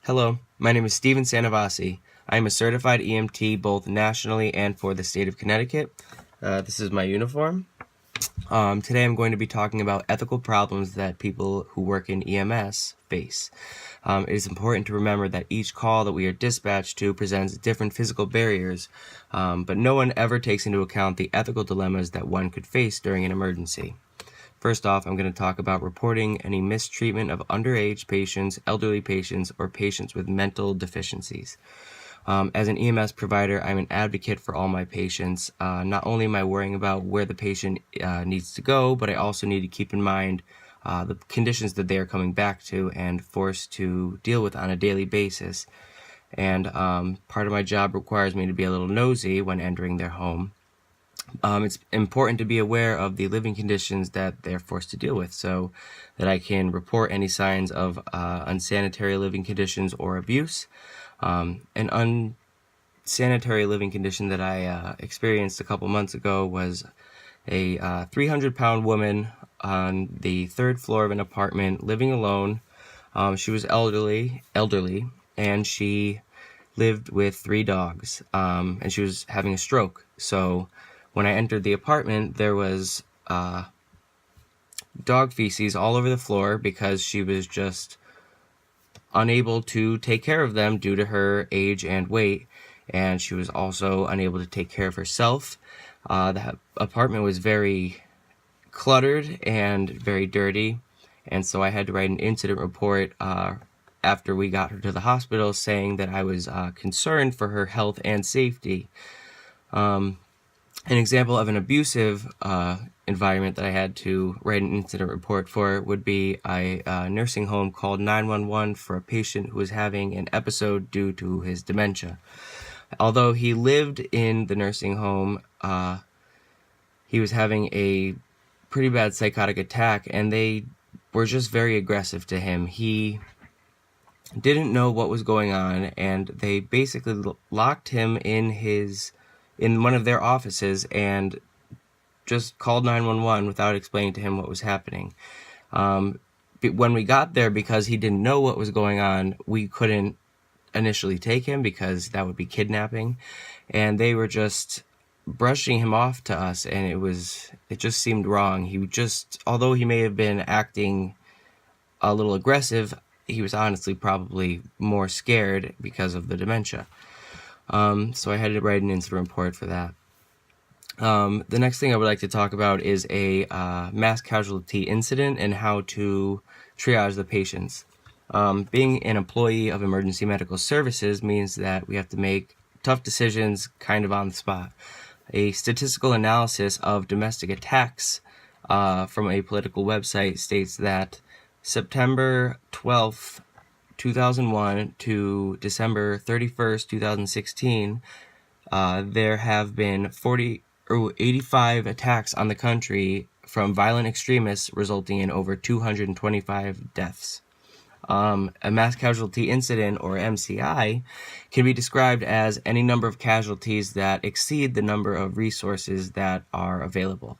Hello, my name is Steven Sanavasi. I am a certified EMT both nationally and for the state of Connecticut. This is my uniform. Today I'm going to be talking about ethical problems that people who work in EMS face. It is important to remember that each call that we are dispatched to presents different physical barriers, but no one ever takes into account the ethical dilemmas that one could face during an emergency. First off, I'm going to talk about reporting any mistreatment of underage patients, elderly patients, or patients with mental deficiencies. As an EMS provider, I'm an advocate for all my patients. Not only am I worrying about where the patient needs to go, but I also need to keep in mind the conditions that they are coming back to and forced to deal with on a daily basis. And part of my job requires me to be a little nosy when entering their home. It's important to be aware of the living conditions that they're forced to deal with so that I can report any signs of unsanitary living conditions or abuse. An unsanitary living condition that I experienced a couple months ago was a 300-pound woman on the third floor of an apartment living alone. She was elderly, and she lived with 3 dogs, and she was having a stroke. So when I entered the apartment, there was dog feces all over the floor because she was just unable to take care of them due to her age and weight, and she was also unable to take care of herself. The apartment was very cluttered and very dirty, and so I had to write an incident report after we got her to the hospital saying that I was concerned for her health and safety. An example of an abusive environment that I had to write an incident report for would be a nursing home called 911 for a patient who was having an episode due to his dementia. Although he lived in the nursing home, he was having a pretty bad psychotic attack, and they were just very aggressive to him. He didn't know what was going on, and they basically locked him in one of their offices and just called 911 without explaining to him what was happening. When we got there, because he didn't know what was going on, we couldn't initially take him because that would be kidnapping, and they were just brushing him off to us, and it just seemed wrong. Although he may have been acting a little aggressive, he was honestly probably more scared because of the dementia. So I had to write an incident report for that. The next thing I would like to talk about is a mass casualty incident and how to triage the patients. Being an employee of emergency medical services means that we have to make tough decisions kind of on the spot. A statistical analysis of domestic attacks from a political website states that September 12th, 2001 to December 31st, 2016, there have been 85 attacks on the country from violent extremists, resulting in over 225 deaths. A mass casualty incident, or MCI, can be described as any number of casualties that exceed the number of resources that are available.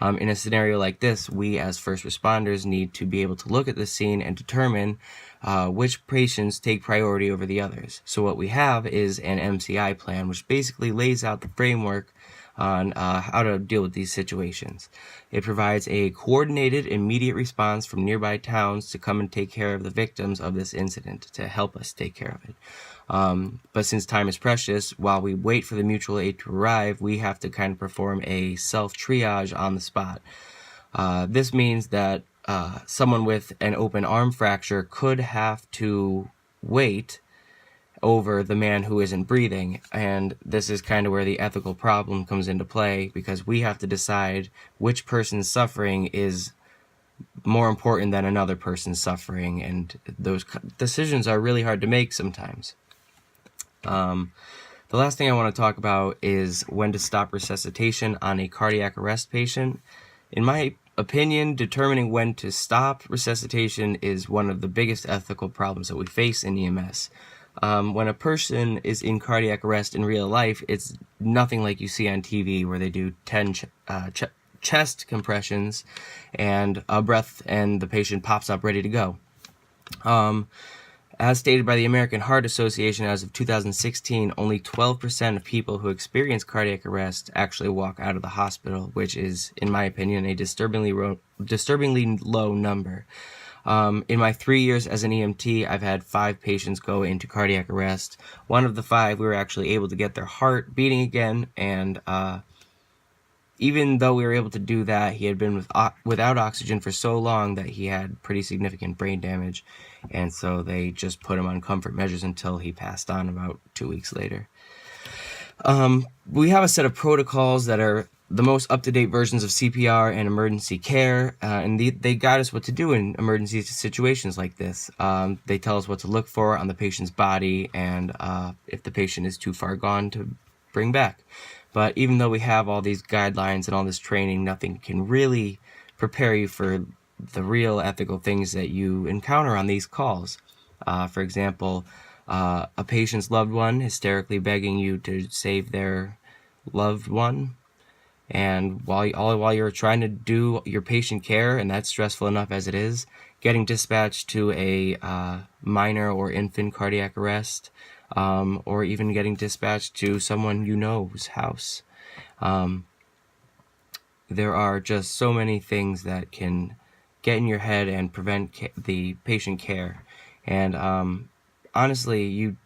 In a scenario like this, we as first responders need to be able to look at the scene and determine which patients take priority over the others. So what we have is an MCI plan, which basically lays out the framework on how to deal with these situations. It provides a coordinated, immediate response from nearby towns to come and take care of the victims of this incident, to help us take care of it. But since time is precious, while we wait for the mutual aid to arrive, we have to kind of perform a self-triage on the spot. This means that someone with an open arm fracture could have to wait over the man who isn't breathing, and this is kind of where the ethical problem comes into play, because we have to decide which person's suffering is more important than another person's suffering, and those decisions are really hard to make sometimes. The last thing I want to talk about is when to stop resuscitation on a cardiac arrest patient. In my opinion, determining when to stop resuscitation is one of the biggest ethical problems that we face in EMS. When a person is in cardiac arrest in real life, it's nothing like you see on TV where they do 10 chest compressions and a breath and the patient pops up ready to go. As stated by the American Heart Association, as of 2016, only 12% of people who experience cardiac arrest actually walk out of the hospital, which is, in my opinion, a disturbingly low number. In my 3 years as an EMT, I've had 5 patients go into cardiac arrest. One of the 5, we were actually able to get their heart beating again, and even though we were able to do that, he had been without oxygen for so long that he had pretty significant brain damage, and so they just put him on comfort measures until he passed on about 2 weeks later. We have a set of protocols that are the most up-to-date versions of CPR and emergency care, and they guide us what to do in emergency situations like this. They tell us what to look for on the patient's body, and if the patient is too far gone, to bring back. But even though we have all these guidelines and all this training, nothing can really prepare you for the real ethical things that you encounter on these calls. For example, a patient's loved one hysterically begging you to save their loved one, and while you're trying to do your patient care, and that's stressful enough as it is, getting dispatched to a minor or infant cardiac arrest, or even getting dispatched to someone you know's house. There are just so many things that can get in your head and prevent the patient care. And honestly, you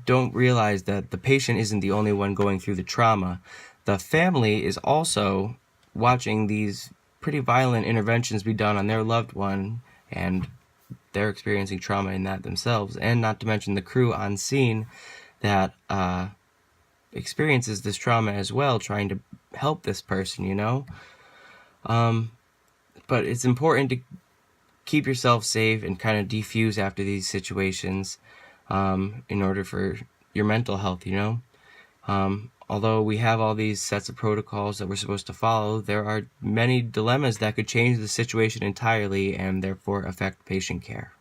don't realize that the patient isn't the only one going through the trauma. The family is also watching these pretty violent interventions be done on their loved one, and they're experiencing trauma in that themselves, and not to mention the crew on scene that experiences this trauma as well, trying to help this person, you know? But it's important to keep yourself safe and kind of defuse after these situations in order for your mental health, you know? Although we have all these sets of protocols that we're supposed to follow, there are many dilemmas that could change the situation entirely and therefore affect patient care.